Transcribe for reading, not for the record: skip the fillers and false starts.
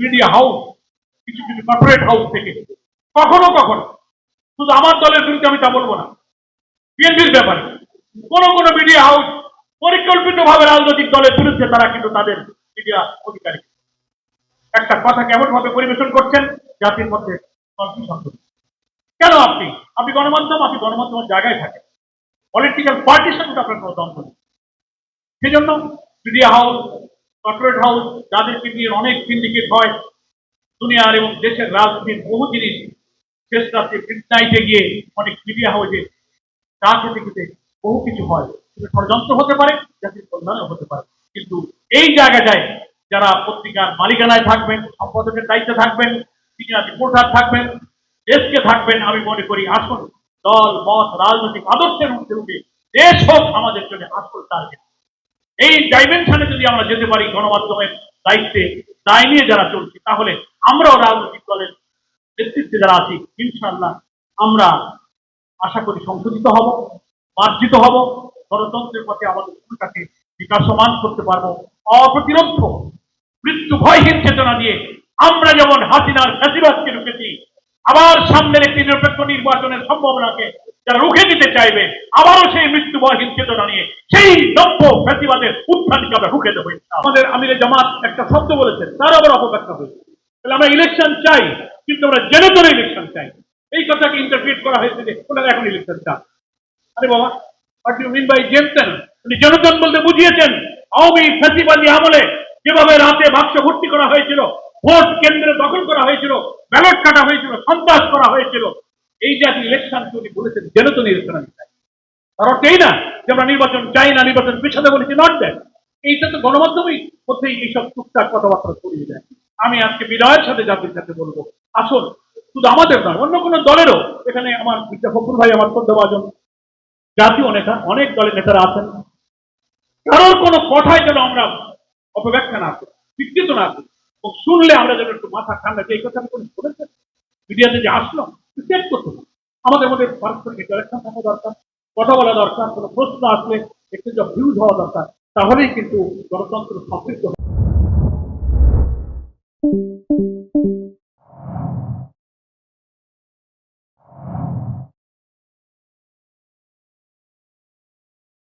Media house, কিছু কিছু corporate house থেকে কখনো কখনো, শুধু আমার দলের বিরুদ্ধে আমি তা বলবো না, বিএনপির ব্যাপারে কোন কোন মিডিয়া হাউস পরিকল্পিতভাবে রাজনৈতিক দলের বিরুদ্ধে তারা কিন্তু তাদের মিডিয়া অধিকারী একটা কথা কেমন ভাবে পরিবেশন করছেন জাতির মধ্যে কনফিউশন হচ্ছে। কেন আপনি গণমাধ্যমের জায়গায় থাকেন, পলিটিক্যাল পার্টির সাথে আপনার কোনো দ্বন্দ্ব নেই। সেই জন্য মিডিয়া হাউস, কর্পোরেট হাউস যাদেরকে নিয়ে অনেক সিন্ডিকেট হয় দুনিয়ার এবং দেশের রাজনীতির বহু জিনিস, শেষ রাত্রে মিডনাইটে গিয়ে অনেক মিডিয়া হাউসে চা খেতে খেতে বহু কিছু হয়, সেটা ষড়যন্ত্র হতে পারে, জাতির কল্যাণও হতে পারে। কিন্তু এই জায়গাটায় যারা পত্রিকার মালিকানায় থাকবেন, সম্পাদকের দায়িত্বে থাকবেন, সিনিয়র রিপোর্টার থাকবেন, দেশকে থাকবেন, আমি মনে করি আসল দল মত রাজনৈতিক আদর্শের মধ্যে উঠে দেশ হোক আমাদের জন্য আসল টার্গেট। এই ডাইমেনশনে যদি আমরা যেতে পারি গণমাধ্যমের দায়িত্বে দায় নিয়ে যারা চলছি, তাহলে আমরাও রাজনৈতিক দলের নেতৃত্বে যারা আছি ইনশাআল্লাহ আমরা আশা করি সংশোধিত হব, মার্জিত হব, গণতন্ত্রের পথে আমাদের ভূমিকাকে বিকাশমান করতে পারবো। অপ্রতিরোধ মৃত্যু ভয়হীন চেতনা দিয়ে আমরা যেমন হাসিনার ফ্যাসিবাদকে রুখেছি, আবার সামনের একটি নিরপেক্ষ নির্বাচনের সম্ভাবনাকে যারা রুখে দিতে চাইবে, আবারও সেই মৃত্যু ভয়হীন চেতনা নিয়ে সেই নব্য ফ্যাসিবাদের উত্থানকে আমরা রুখে দেবো। আমাদের আমিরে জামাত একটা শব্দ বলেছেন, তার আবার অপব্যাখ্যা হয়েছে। তাহলে আমরা ইলেকশন চাই, কিন্তু আমরা জেনে ধরে ইলেকশন চাই, এই কথাকে ইন্টারপ্রিট করা হয়েছে যে ওনারা এখন ইলেকশন চান। আরে বাবা, হোয়াট ইউ মিন বাই জেনতেন? উনি জনগণ বলতে বুঝিয়েছেন আওয়ামী ফ্যাসিবাদী আমলে যেভাবে রাতে বাক্স ভর্তি করা হয়েছিল, ভোট কেন্দ্রে দখল করা হয়েছিল, ব্যালট কাটা হয়েছিল, সন্ত্রাস করা হয়েছিল, এই জাতীয় ইলেকশন উনি বলেছেন জেনতন ইলেকশন আমি চাই। তার অর্থ এই না যে আমরা নির্বাচন চাই না, নির্বাচন পিছাতে বলেছি, নট দ্যাট। এইটা তো গণমাধ্যমেই মধ্যেই এইসব টুকটাক কথাবার্তা ছড়িয়ে যায়। আমি আজকে বিনয়ের সাথে জাতির সাথে বলবো, আসুন শুধু আমাদের নয়, অন্য কোনো দলেরও, এখানে আমার মির্জা ফখরুল ভাই আমার শ্রদ্ধাভাজন জাতীয় নেতা, অনেক দলের নেতারা আছেন, কারোর কোনো কথায় যেন আমরা অপব্যাখ্যা না করি, বিকৃত না করি, এবং শুনলে আমরা যেন একটু মাথা ঠান্ডা, যে এই কথা কোনো বলেছেন মিডিয়াতে যে আসলো চেক করতে হবে। আমাদের মধ্যে পারস্পরিক ইন্টারাকশন থাকা দরকার, কথা বলা দরকার, কোনো প্রশ্ন আসলে একটু ভিউজ হওয়া দরকার, তাহলেই কিন্তু গণতন্ত্র সমৃদ্ধ হবে।